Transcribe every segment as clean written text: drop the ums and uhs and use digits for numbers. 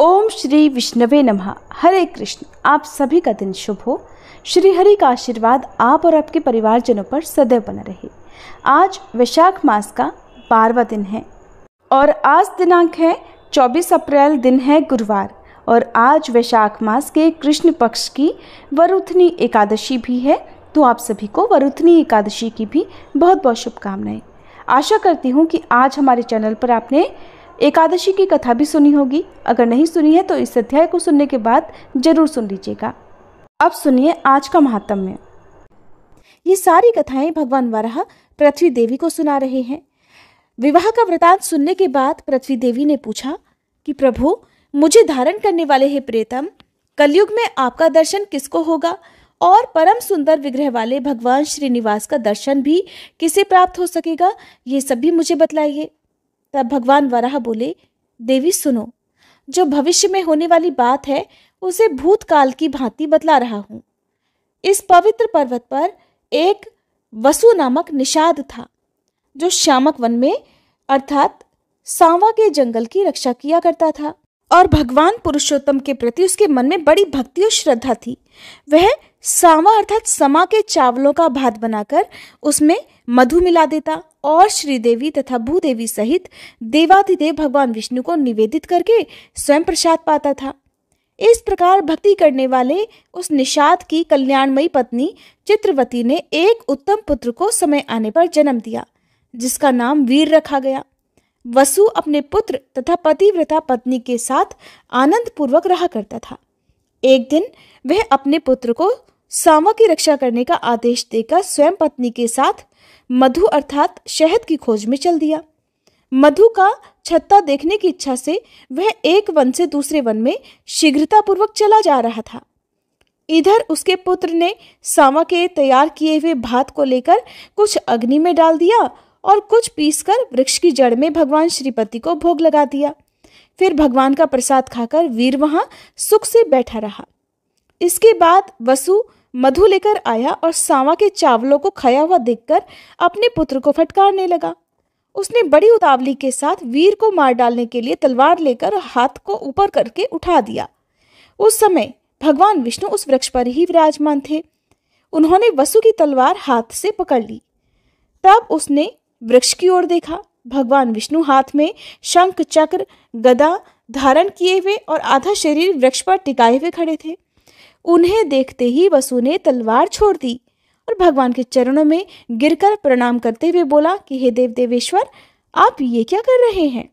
ओम श्री विष्णवे नमः। हरे कृष्ण। आप सभी का दिन शुभ हो। श्री हरि का आशीर्वाद आप और आपके परिवारजनों पर सदैव बना रहे। आज वैशाख मास का 12वां दिन है और आज दिनांक है 24 अप्रैल, दिन है गुरुवार। और आज वैशाख मास के कृष्ण पक्ष की वरुथनी एकादशी भी है। तो आप सभी को वरुथनी एकादशी की भी बहुत बहुत शुभकामनाएं। आशा करती हूँ कि आज हमारे चैनल पर आपने एकादशी की कथा भी सुनी होगी। अगर नहीं सुनी है तो इस अध्याय को सुनने के बाद जरूर सुन लीजिएगा। अब सुनिए आज का महात्म्य। ये सारी कथाएं भगवान वराह पृथ्वी देवी को सुना रहे हैं। विवाह का वृतांत सुनने के बाद पृथ्वी देवी ने पूछा कि प्रभु, मुझे धारण करने वाले हे प्रियतम, कलयुग में आपका दर्शन किसको होगा और परम सुंदर विग्रह वाले भगवान श्रीनिवास का दर्शन भी किसे प्राप्त हो सकेगा, ये सब भी मुझे बतलाइए। तब भगवान वराह बोले, देवी सुनो, जो भविष्य में होने वाली बात है उसे भूतकाल की भांति बतला रहा हूँ। इस पवित्र पर्वत पर एक वसु नामक निषाद था, जो श्यामक वन में अर्थात सांवा के जंगल की रक्षा किया करता था और भगवान पुरुषोत्तम के प्रति उसके मन में बड़ी भक्ति और श्रद्धा थी। वह सांवा अर्थात समा के चावलों का भात बनाकर उसमें मधु मिला देता और श्रीदेवी तथा भूदेवी सहित देवाधिदेव भगवान विष्णु को निवेदित करके स्वयं प्रसाद पाता था। इस प्रकार भक्ति करने वाले उस निषाद की कल्याणमयी पत्नी चित्रवती ने एक उत्तम पुत्र को समय आने पर जन्म दिया, जिसका नाम वीर रखा गया। वसु अपने पुत्र तथा पतिव्रता पत्नी के साथ आनंद पूर्वक रहा करता था। एक दिन वह अपने पुत्र को सांवा की रक्षा करने का आदेश देकर स्वयं पत्नी के साथ मधु अर्थात शहद की खोज में चल दिया। मधु का छत्ता देखने की इच्छा से वह एक वन से दूसरे वन में शीघ्रतापूर्वक चला जा रहा था। इधर उसके पुत्र ने सांवा के तैयार किए हुए भात को लेकर कुछ अग्नि में डाल दिया और कुछ पीसकर वृक्ष की जड़ में भगवान श्रीपति को भोग लगा दिया। फिर भगवान का प्रसाद खाकर वीर वहां सुख से बैठा रहा। इसके बाद वसु मधु लेकर आया और सांवा के चावलों को खाया हुआ देखकर अपने पुत्र को फटकारने लगा। उसने बड़ी उतावली के साथ वीर को मार डालने के लिए तलवार लेकर हाथ को ऊपर करके उठा दिया। उस समय भगवान विष्णु उस वृक्ष पर ही विराजमान थे। उन्होंने वसु की तलवार हाथ से पकड़ ली। तब उसने वृक्ष की ओर देखा। भगवान विष्णु हाथ में शंख चक्र गदा धारण किए हुए और आधा शरीर वृक्ष पर टिकाए हुए खड़े थे। उन्हें देखते ही वसु ने तलवार छोड़ दी और भगवान के चरणों में गिरकर प्रणाम करते हुए बोला कि हे देव देवेश्वर, आप ये क्या कर रहे हैं।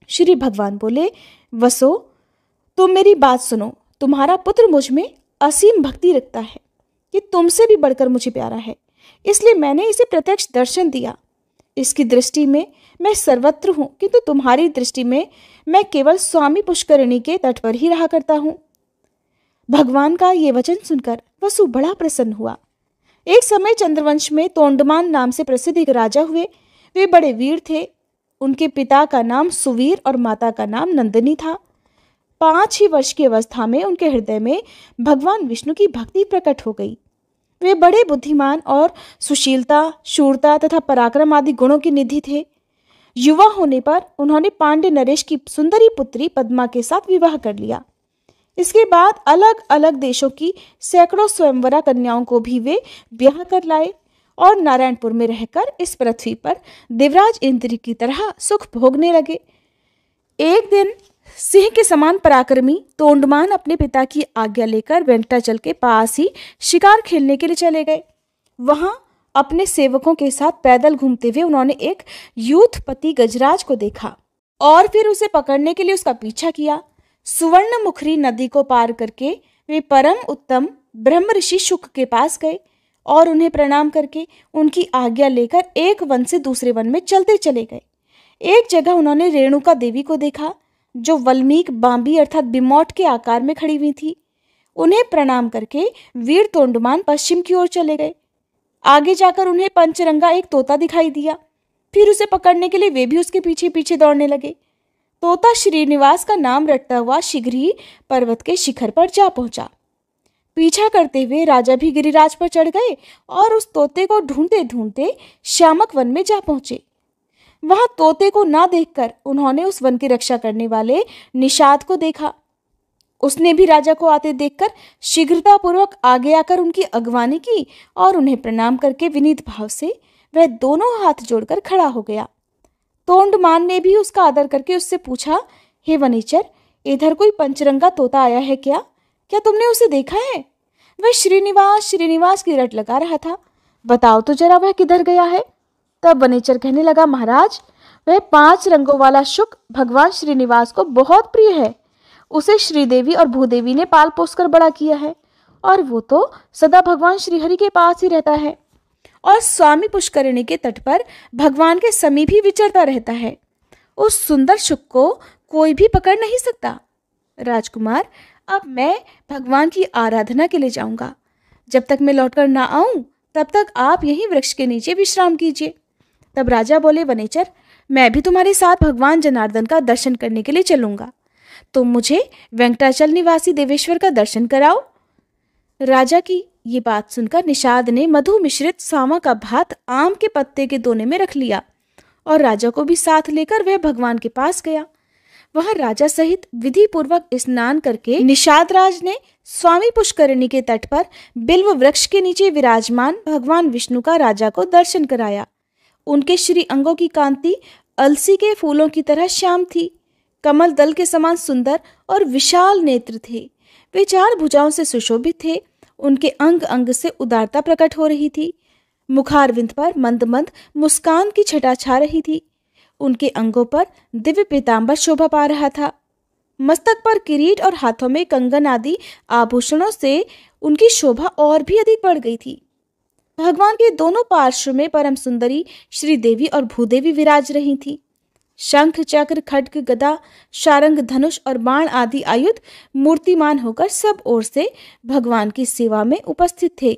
श्री भगवान बोले, वसो, तुम मेरी बात सुनो। तुम्हारा पुत्र मुझ में असीम भक्ति रखता है। ये तुमसे भी बढ़कर मुझे प्यारा है, इसलिए मैंने इसे प्रत्यक्ष दर्शन दिया। इसकी दृष्टि में मैं सर्वत्र हूं, किंतु तुम्हारी दृष्टि में मैं केवल स्वामी पुष्करिणी के तट पर ही रहा करता हूं। भगवान का ये वचन सुनकर वसु बड़ा प्रसन्न हुआ। एक समय चंद्रवंश में तोंडमान नाम से प्रसिद्ध एक राजा हुए। वे बड़े वीर थे। उनके पिता का नाम सुवीर और माता का नाम नंदिनी था। 5 ही वर्ष की अवस्था में उनके हृदय में भगवान विष्णु की भक्ति प्रकट हो गई। वे बड़े बुद्धिमान और सुशीलता, शूरता तथा पराक्रम आदि गुणों की निधि थे। युवा होने पर उन्होंने पांड्य नरेश की सुंदरी पुत्री पद्मा के साथ विवाह कर लिया। इसके बाद अलग अलग देशों की सैकड़ों स्वयंवरा कन्याओं को भी वे ब्याह कर लाए और नारायणपुर में रहकर इस पृथ्वी पर देवराज इंद्र की तरह सुख भोगने लगे। एक दिन सिंह के समान पराक्रमी तोंडमान अपने पिता की आज्ञा लेकर वेंकटाचल के पास ही शिकार खेलने के लिए चले गए। वहां अपने सेवकों के साथ पैदल घूमते हुए उन्होंने एक यूथपति गजराज को देखा और फिर उसे पकड़ने के लिए उसका पीछा किया। सुवर्णमुखरी नदी को पार करके वे परम उत्तम ब्रह्म ऋषि शुक के पास गए और उन्हें प्रणाम करके उनकी आज्ञा लेकर एक वन से दूसरे वन में चलते चले गए। एक जगह उन्होंने रेणुका देवी को देखा, जो वल्मीक बांबी अर्थात बिमौट के आकार में खड़ी हुई थी। उन्हें प्रणाम करके वीर तोंडमान पश्चिम की ओर चले गए। आगे जाकर उन्हें पंचरंगा एक तोता दिखाई दिया। फिर उसे पकड़ने के लिए वे भी उसके पीछे पीछे दौड़ने लगे। तोता श्रीनिवास का नाम रटता हुआ शीघ्र ही पर्वत के शिखर पर जा पहुंचा। पीछा करते हुए राजा भी गिरिराज पर चढ़ गए और उस तोते को ढूंढते ढूंढते श्यामक वन में जा पहुंचे। वहां तोते को ना देखकर उन्होंने उस वन की रक्षा करने वाले निषाद को देखा। उसने भी राजा को आते देखकर शीघ्रतापूर्वक आगे आकर उनकी अगवानी की और उन्हें प्रणाम करके विनीत भाव से वह दोनों हाथ जोड़कर खड़ा हो गया। तोंडमान ने भी उसका आदर करके उससे पूछा, हे वनीचर, इधर कोई पंचरंगा तोता आया है क्या? क्या तुमने उसे देखा है? वह श्रीनिवास श्रीनिवास की रट लगा रहा था। बताओ तो जरा वह किधर गया है। तब वनीचर कहने लगा, महाराज, वह 5 रंगों वाला शुक भगवान श्रीनिवास को बहुत प्रिय है। उसे श्रीदेवी और भूदेवी ने पाल पोस कर बड़ा किया है और वो तो सदा भगवान श्रीहरि के पास ही रहता है और स्वामी पुष्करिणी के तट पर भगवान के समीप ही विचरता रहता है। उस सुंदर शुक को कोई भी पकड़ नहीं सकता। राजकुमार, अब मैं भगवान की आराधना के लिए जाऊंगा। जब तक मैं लौटकर ना आऊं तब तक आप यहीं वृक्ष के नीचे विश्राम कीजिए। तब राजा बोले, वनेचर, मैं भी तुम्हारे साथ भगवान जनार्दन का दर्शन करने के लिए चलूंगा। तुम मुझे वेंकटाचल निवासी देवेश्वर का दर्शन कराओ। राजा की ये बात सुनकर निषाद ने मधु मिश्रित सांवा का भात आम के पत्ते के दोने में रख लिया और राजा को भी साथ लेकर वह भगवान के पास गया। वहां राजा सहित विधि पूर्वक स्नान करके निषाद राज ने स्वामी पुष्करिणी के तट पर बिल्व वृक्ष के नीचे विराजमान भगवान विष्णु का राजा को दर्शन कराया। उनके श्री अंगों की कांति अलसी के फूलों की तरह श्याम थी। कमल दल के समान सुंदर और विशाल नेत्र थे। वे 4 भुजाओं से सुशोभित थे। उनके अंग अंग से उदारता प्रकट हो रही थी। मुखारविंद पर मंद मंद मुस्कान की छटा छा रही थी। उनके अंगों पर दिव्य पीतांबर शोभा पा रहा था। मस्तक पर किरीट और हाथों में कंगन आदि आभूषणों से उनकी शोभा और भी अधिक बढ़ गई थी। भगवान के दोनों पार्श्व में परम सुंदरी श्रीदेवी और भूदेवी विराज रही थी। शंख, चक्र, खड्ग, गदा, शारंग, धनुष और बाण आदि आयुध मूर्तिमान होकर सब ओर से भगवान की सेवा में उपस्थित थे।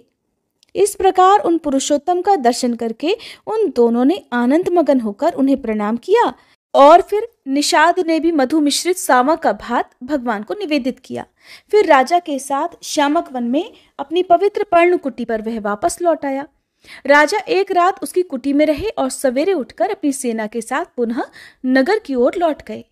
इस प्रकार उन पुरुषोत्तम का दर्शन करके उन दोनों ने आनंद मगन होकर उन्हें प्रणाम किया और फिर निषाद ने भी मधु मिश्रित सांवा का भात भगवान को निवेदित किया। फिर राजा के साथ श्यामक वन में अपनी पवित्र पर्ण कुटी पर वह वापस लौट आया। राजा एक रात उसकी कुटी में रहे और सवेरे उठकर अपनी सेना के साथ पुनः नगर की ओर लौट गए।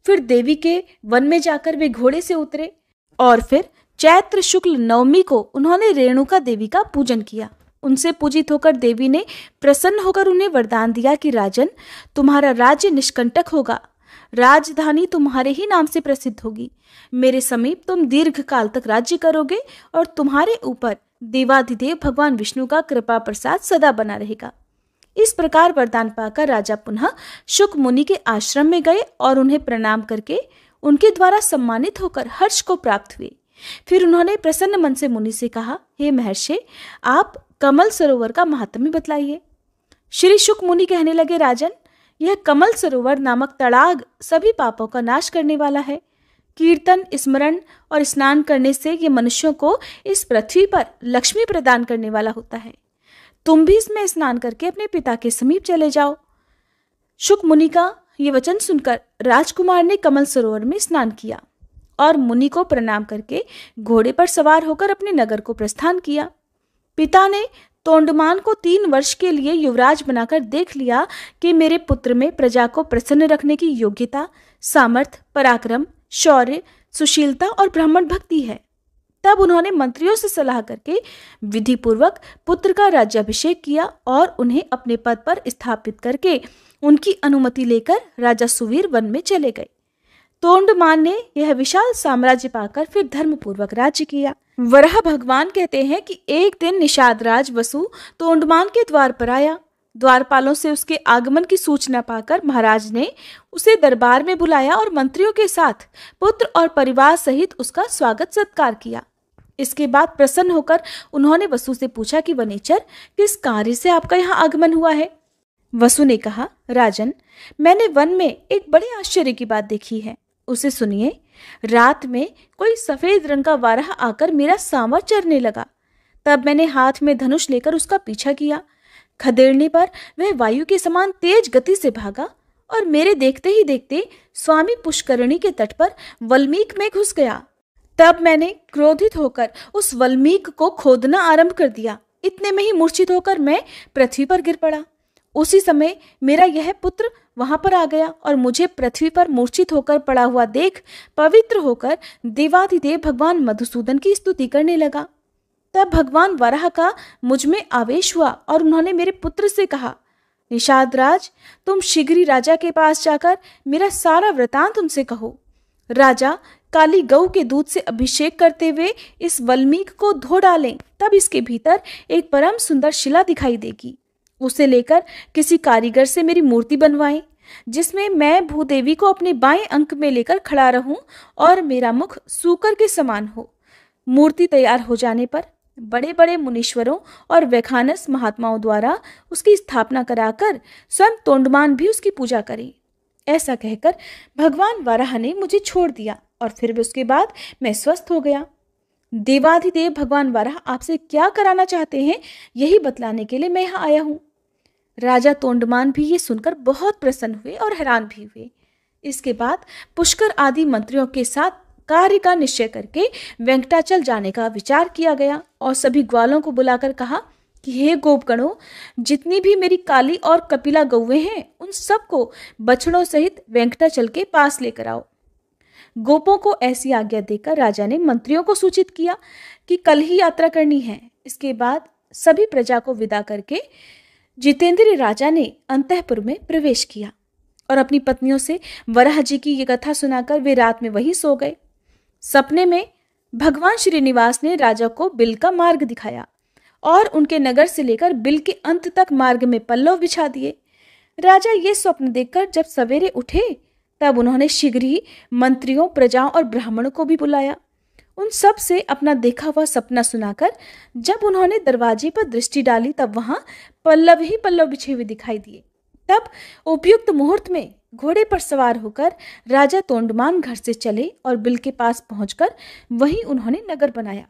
फिर देवी के वन में जाकर वे घोड़े से उतरे और फिर चैत्र शुक्ल नवमी को उन्होंने रेणुका देवी का पूजन किया। उनसे पूजित होकर देवी ने प्रसन्न होकर उन्हें वरदान दिया कि राजन, तुम्हारा राज्य निष्कंटक होगा, राजधानी तुम्हारे ही नाम से प्रसिद्ध होगी। मेरे समीप तुम दीर्घ काल तक राज्य करोगे और तुम्हारे ऊपर देवाधिदेव भगवान विष्णु का कृपा प्रसाद सदा बना रहेगा। इस प्रकार वरदान पाकर राजा पुनः शुक मुनि के आश्रम में गए और उन्हें प्रणाम करके उनके द्वारा सम्मानित होकर हर्ष को प्राप्त हुए। फिर उन्होंने प्रसन्न मन से मुनि से कहा, हे महर्षि, आप कमल सरोवर का महात्म्य बतलाइए। श्री शुक मुनि कहने लगे, राजन, यह कमल सरोवर नामक तड़ाग सभी पापों का नाश करने वाला है। कीर्तन, स्मरण और स्नान करने से ये मनुष्यों को इस पृथ्वी पर लक्ष्मी प्रदान करने वाला होता है। तुम भी इसमें स्नान करके अपने पिता के समीप चले जाओ। शुक मुनि का ये वचन सुनकर राजकुमार ने कमल सरोवर में स्नान किया और मुनि को प्रणाम करके घोड़े पर सवार होकर अपने नगर को प्रस्थान किया। पिता ने तोंडमान को 3 वर्ष के लिए युवराज बनाकर देख लिया कि मेरे पुत्र में प्रजा को प्रसन्न रखने की योग्यता, सामर्थ्य, पराक्रम, शौर्य, सुशीलता और ब्राह्मण भक्ति है। तब उन्होंने मंत्रियों से सलाह करके विधि पूर्वक पुत्र का राज्याभिषेक किया और उन्हें अपने पद पर स्थापित करके उनकी अनुमति लेकर राजा सुवीर वन में चले गए। तोंडमान ने यह विशाल साम्राज्य पाकर फिर धर्मपूर्वक राज्य किया। वराह भगवान कहते हैं कि एक दिन निषाद राज वसु तोंडमान के द्वार पर आया। द्वारपालों से उसके आगमन की सूचना पाकर महाराज ने उसे दरबार में बुलाया और मंत्रियों के साथ पुत्र और परिवार सहित उसका स्वागत सत्कार किया। इसके बाद प्रसन्न होकर उन्होंने वसु से पूछा कि वनेचर, किस कार्य से आपका यहाँ आगमन हुआ है? वसु ने कहा, राजन, मैंने वन में एक बड़े आश्चर्य की बात देखी है, उसे सुनिए। रात में कोई सफेद रंग का वाराह आकर मेरा सांवर चरने लगा। तब मैंने हाथ में धनुष लेकर उसका पीछा किया। खदेड़ने पर वह वायु के समान तेज गति से भागा और मेरे देखते ही देखते स्वामी पुष्करिणी के तट पर वल्मीक में घुस गया। तब मैंने क्रोधित होकर उस वल्मीक को खोदना आरंभ कर दिया। इतने में ही मूर्छित होकर मैं पृथ्वी पर गिर पड़ा। उसी समय मेरा यह पुत्र वहां पर आ गया और मुझे पृथ्वी पर मूर्छित होकर पड़ा हुआ देख पवित्र होकर देवाधिदेव भगवान मधुसूदन की स्तुति करने लगा। तब भगवान वराह का मुझ में आवेश हुआ और उन्होंने मेरे पुत्र से कहा, निषाद राज, तुम शीघ्र ही राजा के पास जाकर मेरा सारा वृतांत उनसे कहो। राजा काली गऊ के दूध से अभिषेक करते हुए इस वल्मीक को धो डालें, तब इसके भीतर एक परम सुंदर शिला दिखाई देगी। उसे लेकर किसी कारीगर से मेरी मूर्ति बनवाएं, जिसमें मैं भूदेवी को अपने बाएं अंक में लेकर खड़ा रहूं और मेरा मुख सूकर के समान हो। मूर्ति तैयार हो जाने पर बड़े बड़े मुनीश्वरों और वैखानस महात्माओं द्वारा उसकी स्थापना कराकर स्वयं तोंडमान भी उसकी पूजा करें। ऐसा कहकर भगवान वराह ने मुझे छोड़ दिया और फिर भी उसके बाद मैं स्वस्थ हो गया। देवाधिदेव भगवान वराह आपसे क्या कराना चाहते हैं, यही बतलाने के लिए मैं यहाँ आया हूँ। राजा तोंडमान भी ये सुनकर बहुत प्रसन्न हुए और हैरान भी हुए। इसके बाद पुष्कर आदि मंत्रियों के साथ कार्य का निश्चय करके वेंकटाचल जाने का विचार किया गया और सभी ग्वालों को बुलाकर कहा कि हे गोपगणों, जितनी भी मेरी काली और कपिला गौवें हैं, उन सबको बछड़ों सहित वेंकटाचल के पास लेकर आओ। गोपों को ऐसी आज्ञा देकर राजा ने मंत्रियों को सूचित किया कि कल ही यात्रा करनी है। इसके बाद सभी प्रजा को विदा करके जितेंद्र राजा ने अंतःपुर में प्रवेश किया और अपनी पत्नियों से वराह जी की ये कथा सुनाकर वे रात में वहीं सो गए। सपने में भगवान श्रीनिवास ने राजा को बिल का मार्ग दिखाया और उनके नगर से लेकर बिल के अंत तक मार्ग में पल्लव बिछा दिए। राजा ये स्वप्न देखकर जब सवेरे उठे तब उन्होंने शीघ्र ही मंत्रियों, प्रजाओं और ब्राह्मणों को भी बुलाया। उन सब से अपना देखा हुआ सपना सुनाकर जब उन्होंने दरवाजे पर दृष्टि डाली तब वहां पल्लव ही पल्लव बिछे हुए दिखाई दिए। तब उपयुक्त मुहूर्त में घोड़े पर सवार होकर राजा तोंडमान घर से चले और बिल के पास पहुंचकर वहीं उन्होंने नगर बनाया।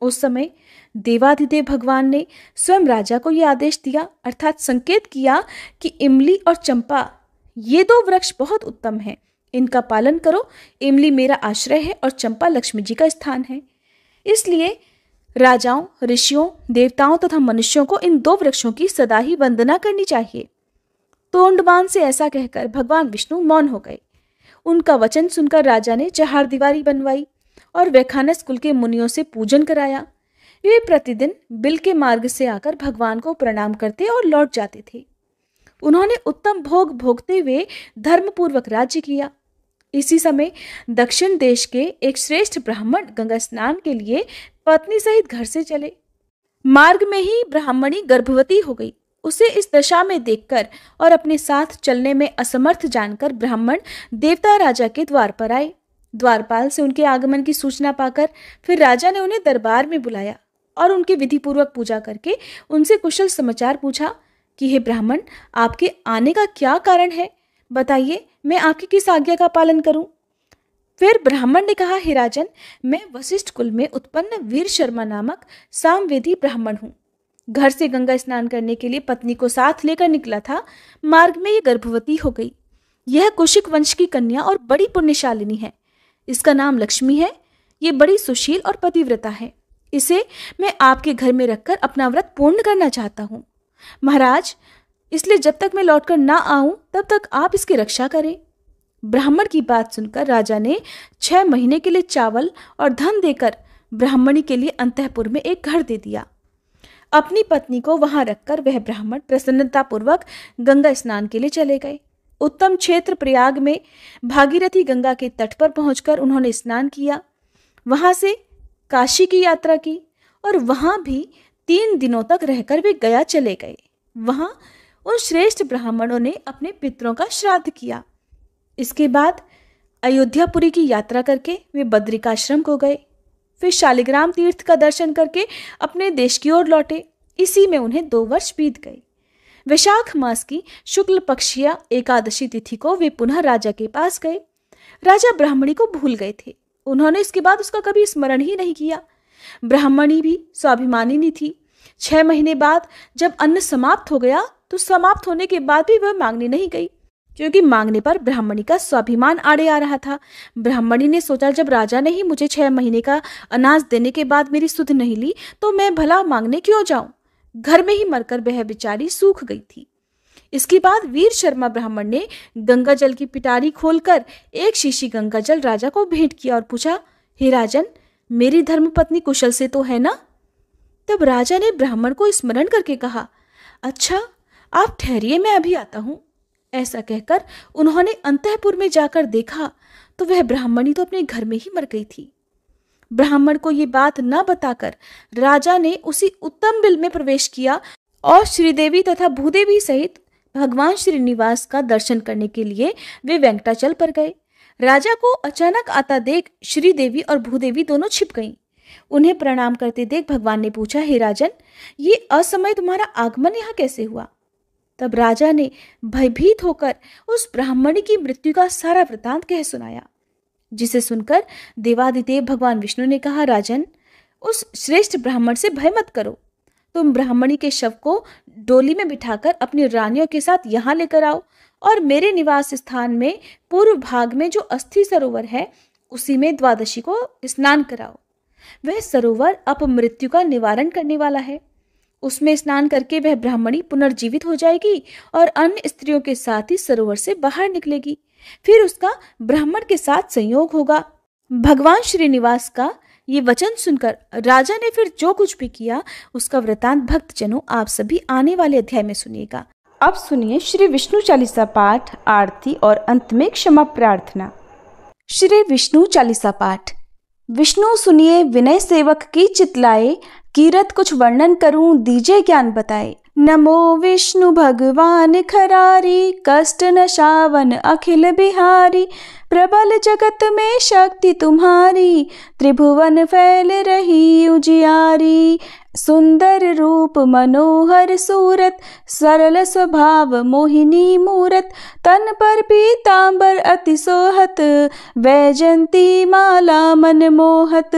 उस समय देवाधिदेव भगवान ने स्वयं राजा को यह आदेश दिया, अर्थात संकेत किया कि इमली और चंपा ये दो वृक्ष बहुत उत्तम हैं, इनका पालन करो। इमली मेरा आश्रय है और चंपा लक्ष्मी जी का स्थान है। इसलिए राजाओं, ऋषियों, देवताओं तथा मनुष्यों को इन दो वृक्षों की सदा ही वंदना करनी चाहिए। तोंडमान से ऐसा कहकर भगवान विष्णु मौन हो गए। उनका वचन सुनकर राजा ने चहारदीवारी बनवाई और वैखानस कुल के मुनियों से पूजन कराया। वे प्रतिदिन बिल के मार्ग से आकर भगवान को प्रणाम करते और लौट जाते थे। उन्होंने उत्तम भोग भोगते हुए धर्मपूर्वक राज्य किया। इसी समय दक्षिण देश के एक श्रेष्ठ ब्राह्मण गंगा स्नान के लिए पत्नी सहित घर से चले। मार्ग में ही ब्राह्मणी गर्भवती हो गई। उसे इस दशा में देखकर और अपने साथ चलने में असमर्थ जानकर ब्राह्मण देवता राजा के द्वार पर आए। द्वारपाल से उनके आगमन की सूचना पाकर फिर राजा ने उन्हें दरबार में बुलाया और उनकी विधिपूर्वक पूजा करके उनसे कुशल समाचार पूछा कि हे ब्राह्मण, आपके आने का क्या कारण है, बताइए, मैं आपकी किस आज्ञा का पालन करूं। फिर ब्राह्मण ने कहा, हे राजन, मैं वशिष्ठ कुल में उत्पन्न वीर शर्मा नामक सामवेदी ब्राह्मण हूँ। घर से गंगा स्नान करने के लिए पत्नी को साथ लेकर निकला था। मार्ग में ये गर्भवती हो गई। यह कुशिक वंश की कन्या और बड़ी पुण्यशालिनी है। इसका नाम लक्ष्मी है। ये बड़ी सुशील और पतिव्रता है। इसे मैं आपके घर में रखकर अपना व्रत पूर्ण करना चाहता हूँ। महाराज, इसलिए जब तक मैं लौटकर ना आऊं तब तक आप इसकी रक्षा करें। ब्राह्मण की बात सुनकर राजा ने 6 महीने के लिए चावल और धन देकर ब्राह्मणी के लिए अंतःपुर में एक घर दे दिया। अपनी पत्नी को वहां रखकर वह ब्राह्मण प्रसन्नतापूर्वक गंगा स्नान के लिए चले गए। उत्तम क्षेत्र प्रयाग में भागीरथी गंगा के तट पर पहुंचकर उन्होंने स्नान किया। वहां से काशी की यात्रा की और वहां भी 3 दिनों तक रहकर वे गया चले गए। वहां उन श्रेष्ठ ब्राह्मणों ने अपने पितरों का श्राद्ध किया। इसके बाद अयोध्यापुरी की यात्रा करके वे बद्रिकाश्रम को गए। फिर शालिग्राम तीर्थ का दर्शन करके अपने देश की ओर लौटे। इसी में उन्हें 2 वर्ष बीत गए। वैशाख मास की शुक्ल पक्षीय एकादशी तिथि को वे पुनः राजा के पास गए। राजा ब्राह्मणी को भूल गए थे। उन्होंने इसके बाद उसका कभी स्मरण ही नहीं किया। ब्राह्मणी भी स्वाभिमानिनी थी। 6 महीने बाद जब अन्न समाप्त हो गया तो समाप्त होने के बाद भी वह मांगने नहीं गई, क्योंकि मांगने पर ब्राह्मणी का स्वाभिमान आड़े आ रहा था। ब्राह्मणी ने सोचा, जब राजा ने ही मुझे 6 महीने का अनाज देने के बाद मेरी सुध नहीं ली तो मैं भला मांगने क्यों जाऊं। घर में ही मरकर वह बेचारी सूख गई थी। इसके बाद वीर शर्मा ब्राह्मण ने गंगा जल की पिटारी खोलकर एक शीशी गंगा जल राजा को भेंट किया और पूछा, हे राजन, मेरी धर्मपत्नी कुशल से तो है ना? तब राजा ने ब्राह्मण को स्मरण करके कहा, अच्छा, आप ठहरिए, मैं अभी आता हूं। ऐसा कहकर उन्होंने अंतःपुर में जाकर देखा तो वह ब्राह्मणी तो अपने घर में ही मर गई थी। ब्राह्मण को ये बात न बताकर राजा ने उसी उत्तम बिल में प्रवेश किया और श्रीदेवी तथा भूदेवी सहित भगवान श्रीनिवास का दर्शन करने के लिए वे वेंकटाचल पर गए। राजा को अचानक आता देख श्रीदेवी और भूदेवी दोनों छिप गईं। उन्हें प्रणाम करते देख भगवान ने पूछा, हे राजन, ये असमय तुम्हारा आगमन यहाँ कैसे हुआ? तब राजा ने भयभीत होकर उस ब्राह्मणी की मृत्यु का सारा वृतांत कह सुनाया, जिसे सुनकर देवादिदेव भगवान विष्णु ने कहा, राजन, उस श्रेष्ठ ब्राह्मण से भय मत करो। तुम ब्राह्मणी के शव को डोली में बिठाकर अपनी रानियों के साथ यहाँ लेकर आओ और मेरे निवास स्थान में पूर्व भाग में जो अस्थि सरोवर है उसी में द्वादशी को स्नान कराओ। वह सरोवर अपमृत्यु का निवारण करने वाला है। उसमें स्नान करके वह ब्राह्मणी पुनर्जीवित हो जाएगी और अन्य स्त्रियों के साथ ही सरोवर से बाहर निकलेगी। फिर उसका ब्राह्मण के साथ संयोग होगा। भगवान श्रीनिवास का ये वचन सुनकर राजा ने फिर जो कुछ भी किया उसका वृतांत भक्तजनों आप सभी आने वाले अध्याय में सुनिएगा। अब सुनिए श्री विष्णु चालीसा पाठ, आरती और अंत में क्षमा प्रार्थना। श्री विष्णु चालीसा पाठ। विष्णु सुनिए विनय सेवक की चितलाए, कीरत कुछ वर्णन करूं दीजे ज्ञान बताए। नमो विष्णु भगवान खरारी, कष्ट नशावन अखिल बिहारी। प्रबल जगत में शक्ति तुम्हारी, त्रिभुवन फैल रही उजियारी। सुंदर रूप मनोहर सूरत, सरल स्वभाव मोहिनी मूरत। तन पर पीतांबर अति सोहत, वैजंती माला मन मोहत।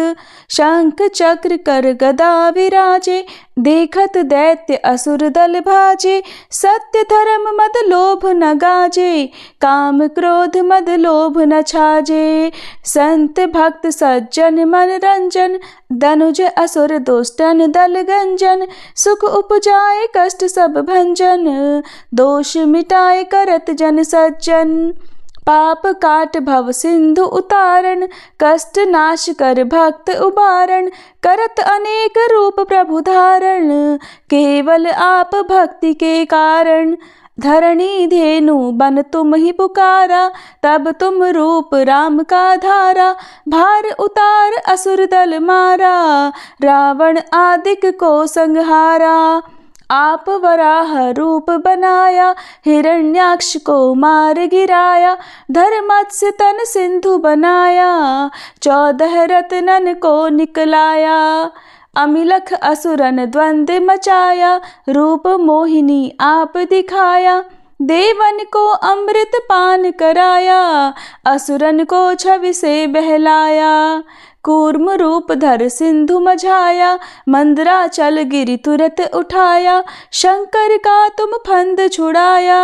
शंख चक्र कर गदा विराजे, देखत दैत्य असुर दल भाजे। सत्य धर्म मद लोभ न गाजे, काम क्रोध मद लोभ न छाजे। संत भक्त सज्जन मन रंजन, धनुज असुर दुष्टन दल गंजन। सुख उपजाए कष्ट सब भंजन, दोष मिटाए करत जन सज्जन। पाप काट भव सिंधु उतारण, कष्ट नाश कर भक्त उबारण। करत अनेक रूप प्रभु धारण, केवल आप भक्ति के कारण। धरणी धेनु बन तुम ही पुकारा, तब तुम रूप राम का धारा। भार उतार असुर दल मारा, रावण आदिक को संहारा। आप वराह रूप बनाया, हिरण्याक्ष को मार गिराया। धर्मत्स्य तन सिंधु बनाया, 14 रत्नन को निकलाया। अमिलख असुरन द्वंद मचाया, रूप मोहिनी आप दिखाया। देवन को अमृत पान कराया, असुरन को छवि से बहलाया। कूर्म रूप धर सिंधु मझाया, मंदराचल गिरि तुरत उठाया। शंकर का तुम फंद छुड़ाया,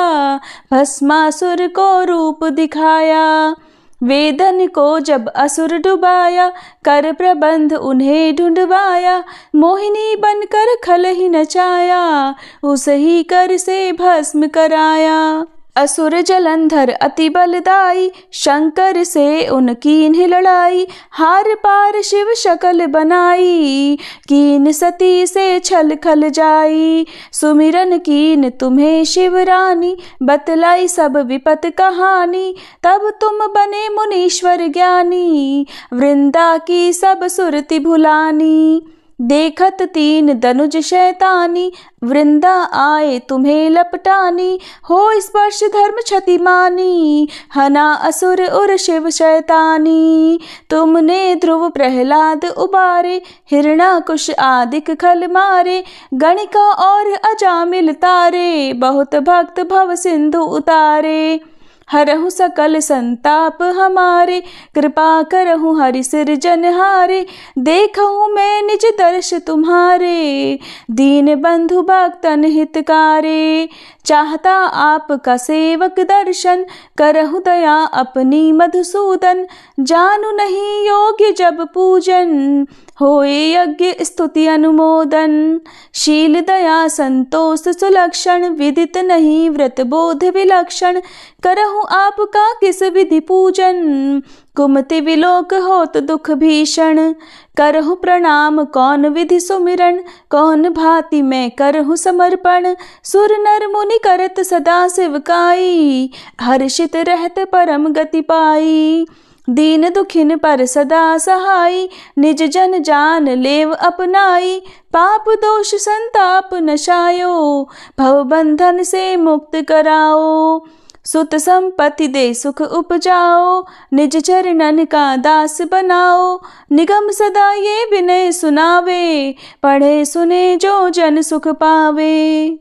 भस्मासुर को रूप दिखाया। वेदन को जब असुर डुबाया, कर प्रबंध उन्हें ढूंढवाया। मोहिनी बनकर खल ही नचाया, उस ही कर से भस्म कराया। असुर जलंधर अति बलदाई, शंकर से उनकी लड़ाई। हार पार शिव शकल बनाई, कीन सती से छल खल जाई। सुमिरन कीन तुम्हें शिव रानी, बतलाई सब विपत कहानी। तब तुम बने मुनीश्वर ज्ञानी, वृंदा की सब सुरति भुलानी। देखत तीन दनुज शैतानी, वृंदा आए तुम्हें लपटानी। हो स्पर्श धर्म क्षति मानी, हना असुर उर शिव शैतानी। तुमने ध्रुव प्रहलाद उबारे, हिरणाकुश आदिक खल मारे। गणिका और अजामिल तारे, बहुत भक्त भव सिंधु उतारे। हरहु सकल संताप हमारे, कृपा करहु हरि सिरजनहारे। देखहु मैं निज दर्श तुम्हारे, दीन बंधु भक्तन हितकारे। चाहता आपका सेवक दर्शन, करहु दया अपनी मधुसूदन। जानू नहीं योग्य जब पूजन, होए यज्ञ स्तुति अनुमोदन। शील दया संतोष सुलक्षण, विदित नहीं व्रत बोध विलक्षण। करहु आपका किस विधि पूजन, कुमति विलोक होत दुख भीषण। करहु प्रणाम कौन विधि सुमिरन, कौन भांति मैं करहु समर्पण। सुर नर मुनि करत सदा सेवकाई, हर्षित रहत परम गति पाई। दीन दुखिन पर सदा सहाई, निज जन जान लेव अपनाई। पाप दोष संताप नशायो, भव बंधन से मुक्त कराओ। सुत संपत्ति दे सुख उपजाओ, निज चरणन का दास बनाओ। निगम सदा ये विनय सुनावे, पढ़े सुने जो जन सुख पावे।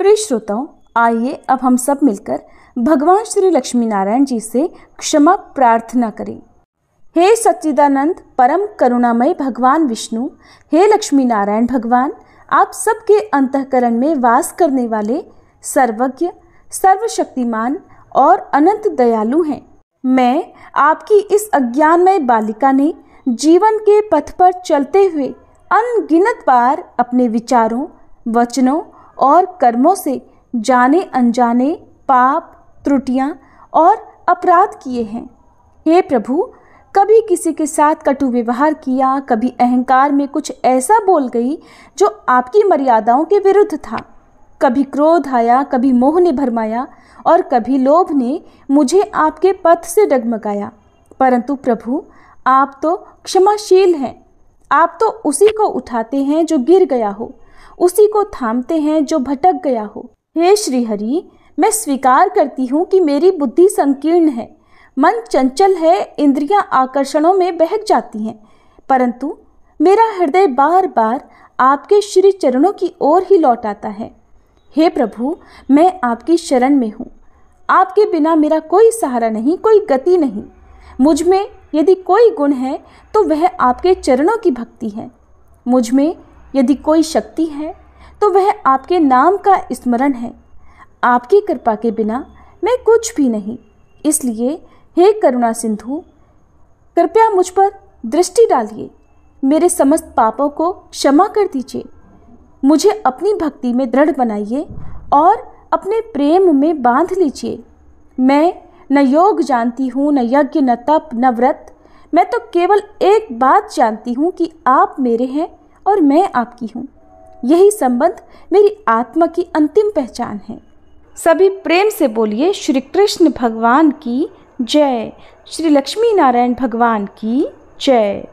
प्रिय श्रोताओ, आइए अब हम सब मिलकर भगवान श्री लक्ष्मी नारायण जी से क्षमा प्रार्थना करें। हे सच्चिदानंद परम करुणामय भगवान विष्णु, हे लक्ष्मी नारायण भगवान, आप सबके अंतःकरण में वास करने वाले सर्वज्ञ, सर्वशक्तिमान और अनंत दयालु हैं। मैं आपकी इस अज्ञानमय बालिका ने जीवन के पथ पर चलते हुए अनगिनत बार अपने विचारों, वचनों और कर्मों से जाने अनजाने पाप, त्रुटियां और अपराध किए हैं। हे प्रभु, कभी किसी के साथ कटु व्यवहार किया, कभी अहंकार में कुछ ऐसा बोल गई जो आपकी मर्यादाओं के विरुद्ध था। कभी क्रोध आया, कभी मोह ने भरमाया और कभी लोभ ने मुझे आपके पथ से डगमगाया। परंतु प्रभु, आप तो क्षमाशील हैं। आप तो उसी को उठाते हैं जो गिर गया हो, उसी को थामते हैं जो भटक गया हो। हे श्री हरि, मैं स्वीकार करती हूँ कि मेरी बुद्धि संकीर्ण है, मन चंचल है, इंद्रियां आकर्षणों में बहक जाती हैं, परंतु मेरा हृदय बार बार आपके श्री चरणों की ओर ही लौट आता है। हे प्रभु, मैं आपकी शरण में हूँ। आपके बिना मेरा कोई सहारा नहीं, कोई गति नहीं। मुझ में यदि कोई गुण है तो वह आपके चरणों की भक्ति है। मुझ में यदि कोई शक्ति है तो वह आपके नाम का स्मरण है। आपकी कृपा के बिना मैं कुछ भी नहीं। इसलिए हे करुणा सिंधु, कृपया मुझ पर दृष्टि डालिए, मेरे समस्त पापों को क्षमा कर दीजिए, मुझे अपनी भक्ति में दृढ़ बनाइए और अपने प्रेम में बांध लीजिए। मैं न योग जानती हूँ, न यज्ञ, न तप, न व्रत। मैं तो केवल एक बात जानती हूँ कि आप मेरे हैं और मैं आपकी हूँ। यही संबंध मेरी आत्मा की अंतिम पहचान है। सभी प्रेम से बोलिए श्री कृष्ण भगवान की जय, श्री लक्ष्मी नारायण भगवान की जय।